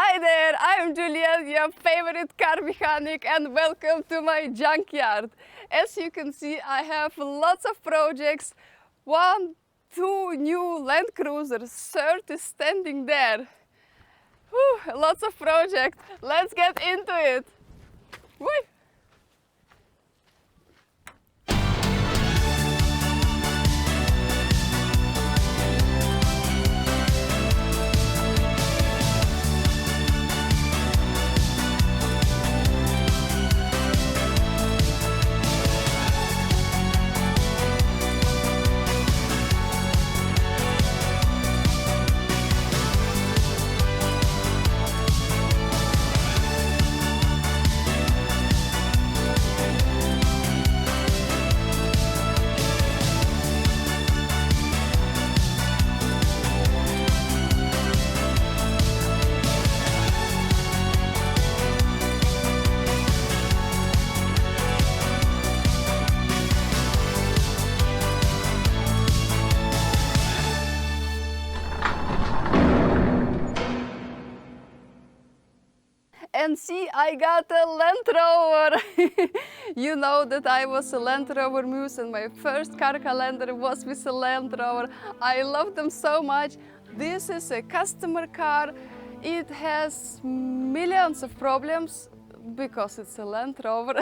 Hi there, I'm Juliet, your favorite car mechanic, and welcome to my junkyard. As you can see, I have lots of projects. 1, 2 new Land Cruisers, third is standing there. Whew, lots of projects. Let's get into it. Whee! And see, I got a Land Rover! You know that I was a Land Rover muse and my first car calendar was with a Land Rover. I love them so much. This is a customer car. It has millions of problems because it's a Land Rover.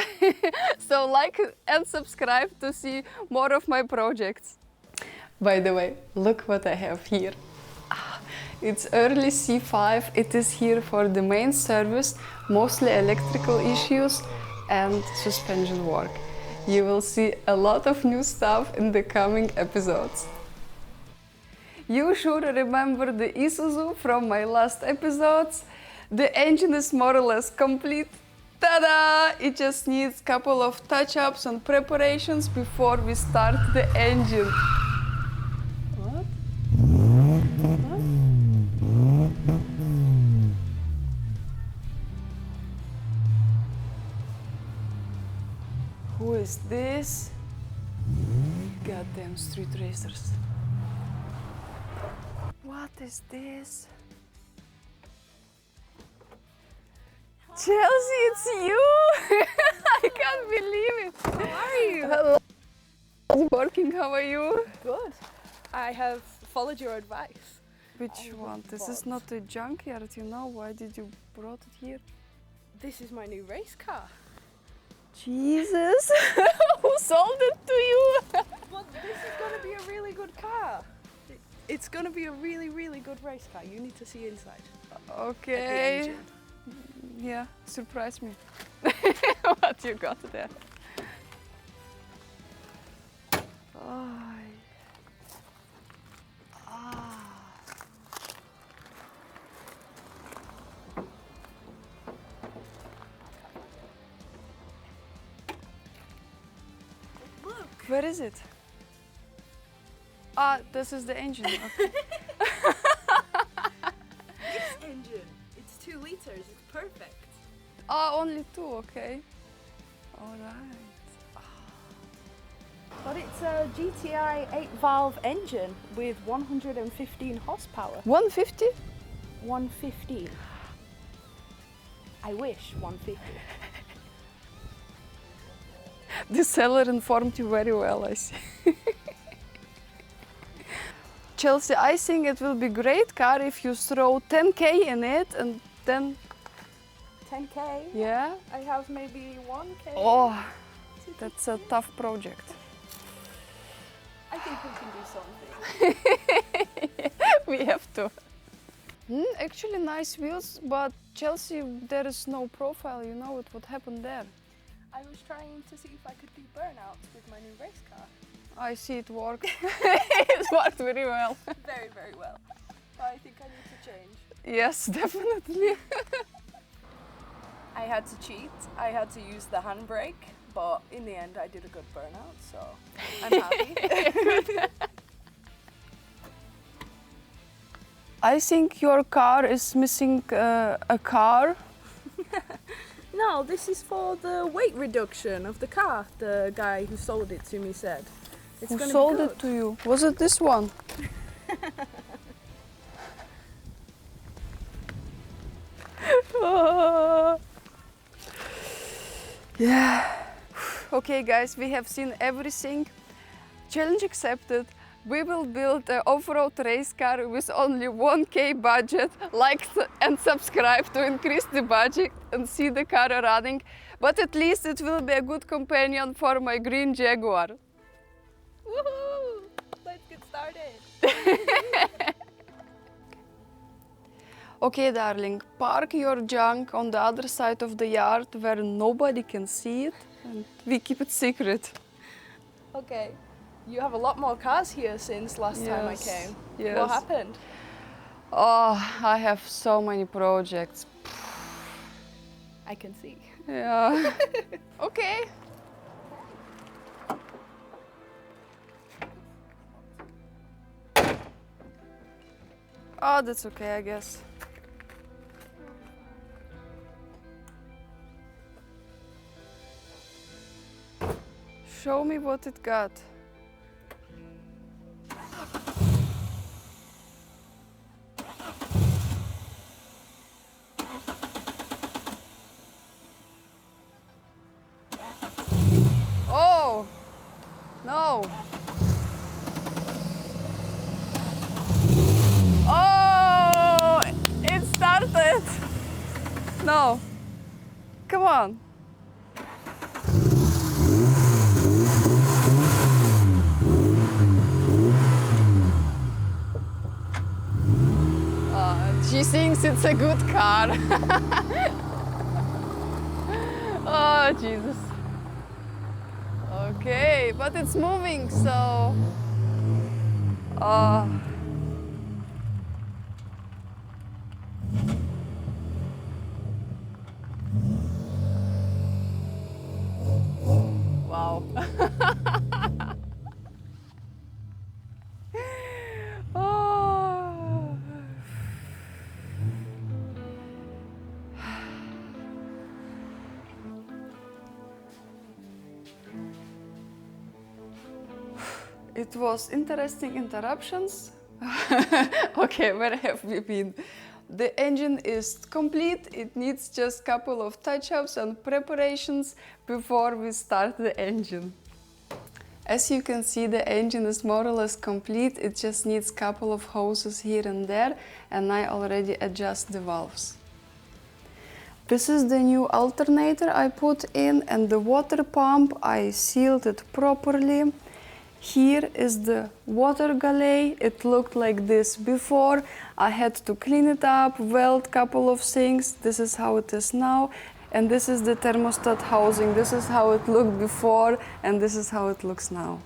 So like and subscribe to see more of my projects. By the way, look what I have here. It's early C5, it is here for the main service, mostly electrical issues and suspension work. You will see a lot of new stuff in the coming episodes. You should remember the Isuzu from my last episodes. The engine is more or less complete. Ta-da! It just needs a couple of touch-ups and preparations before we start the engine. Who is this? Goddamn street racers. What is this? Chelsea, it's you! I can't believe it! How are you? Hello. It's working, how are you? Good. I have followed your advice. Which one? This is not a junkyard, you know? Why did you brought it here? This is my new race car. Jesus! Who sold it to you? Well, this is going to be a really good car. It's going to be a really, really good race car. You need to see inside. Okay. Yeah, surprise me. What you got there? Oh. Look. Where is it? Ah, this is the engine. Okay. This engine. It's 2 liters. It's perfect. Ah, only 2, okay. Alright. But it's a GTI 8-valve engine with 115 horsepower. 150? 115. I wish 150. The seller informed you very well, I see. Chelsea, I think it will be great car if you throw 10k in it and then... 10k? Yeah? I have maybe 1k. Oh, that's a tough project. I think we can do something. We have to. Actually nice wheels, but Chelsea, there is no profile, you know what happened there. I was trying to see if I could do burnouts with my new race car. I see it worked. It worked very well. Very, very well. But I think I need to change. Yes, definitely. I had to cheat. I had to use the handbrake, but in the end I did a good burnout, so I'm happy. I think your car is missing a car. No, this is for the weight reduction of the car, the guy who sold it to me said. It's Who gonna sold be it to you? Was it this one? Yeah. Okay guys, we have seen everything. Challenge accepted. We will build an off-road race car with only 1K budget. Like and subscribe to increase the budget and see the car running. But at least it will be a good companion for my green Jaguar. Woohoo! Let's get started. Okay, darling, park your junk on the other side of the yard where nobody can see it and we keep it secret. Okay, you have a lot more cars here since last time I Yes, came. yes. What happened? Oh, I have so many projects. I can see. Yeah. Okay. Oh, that's okay, I guess. Show me what it got. Oh, no. Oh, it started. No. Come on. She thinks it's a good car. Oh, Jesus. Okay, but it's moving, so... Wow. Oh. It was interesting interruptions. Okay, where have we been? The engine is complete. It needs just a couple of touch-ups and preparations before we start the engine. As you can see, the engine is more or less complete. It just needs a couple of hoses here and there, and I already adjust the valves. This is the new alternator I put in, and the water pump, I sealed it properly. Here is the water galley. It looked like this before. I had to clean it up, weld a couple of things. This is how it is now. And this is the thermostat housing. This is how it looked before, and this is how it looks now.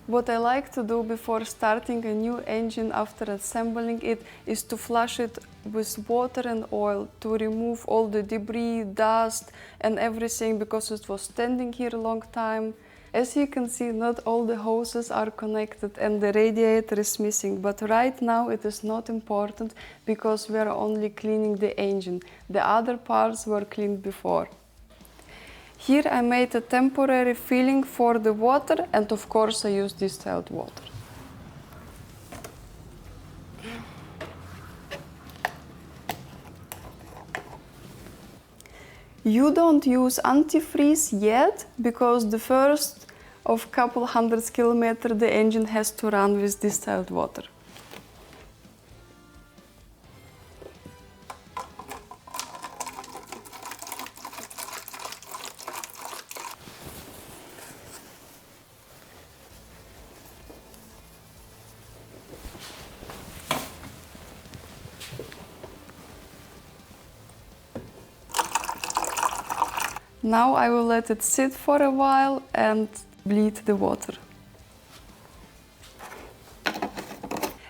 What I like to do before starting a new engine after assembling it is to flush it with water and oil to remove all the debris, dust and everything, because it was standing here a long time. As you can see, not all the hoses are connected and the radiator is missing, but right now it is not important because we are only cleaning the engine. The other parts were cleaned before. Here I made a temporary filling for the water, and of course I use distilled water. You don't use antifreeze yet, because the first of couple hundred kilometers the engine has to run with distilled water. Now I will let it sit for a while and bleed the water.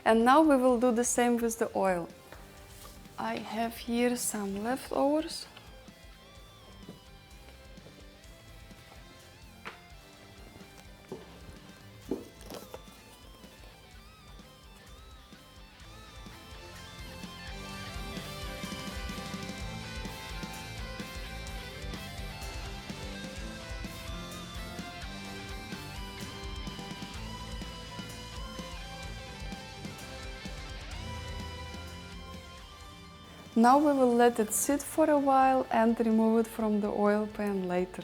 And now we will do the same with the oil. I have here some leftovers. Now we will let it sit for a while and remove it from the oil pan later.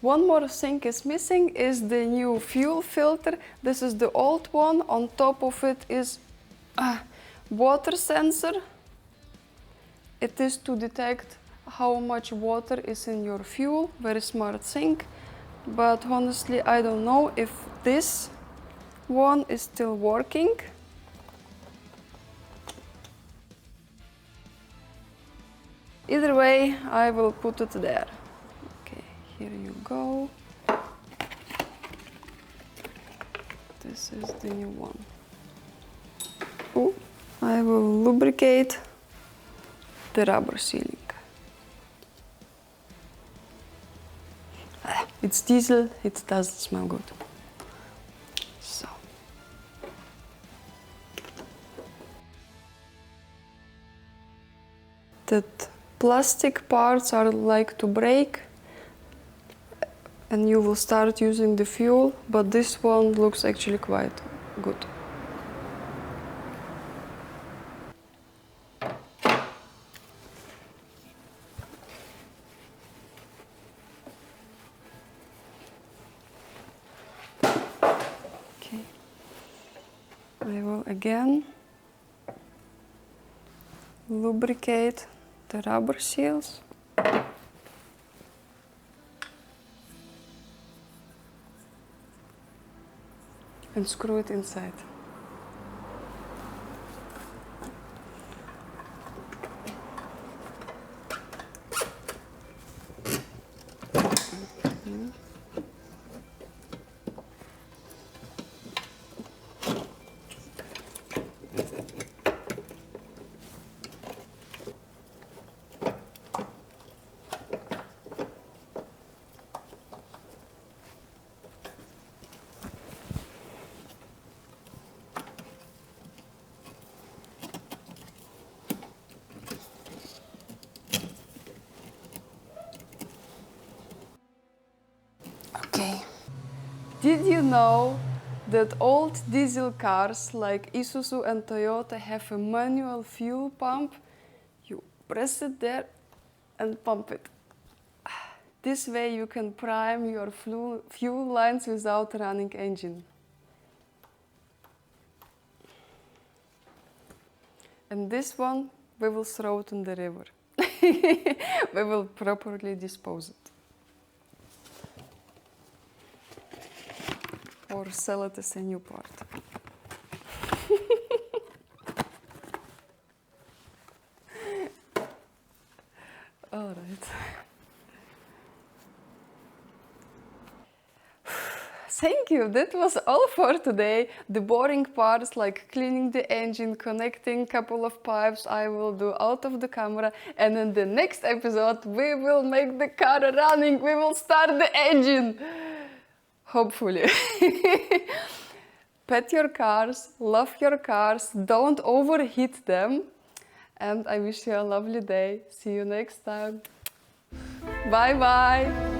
One more thing is missing is the new fuel filter. This is the old one. On top of it is a water sensor. It is to detect how much water is in your fuel. Very smart thing. But honestly, I don't know if this one is still working. Either way, I will put it there. Okay, here you go. This is the new one. Ooh, I will lubricate the rubber sealing. It's diesel, it doesn't smell good. So. That plastic parts are like to break and you will start using the fuel, but this one looks actually quite good. Okay. I will again lubricate the rubber seals. And screw it inside. Okay. Did you know that old diesel cars like Isuzu and Toyota have a manual fuel pump? You press it there and pump it. This way you can prime your fuel lines without running engine. And this one, we will throw it in the river. We will properly dispose it. Or sell it as a new part. All right. Thank you, that was all for today. The boring parts like cleaning the engine, connecting couple of pipes, I will do out of the camera. And in the next episode, we will make the car running, we will start the engine. Hopefully. Pet your cars, love your cars, don't overheat them. And I wish you a lovely day. See you next time. Bye bye.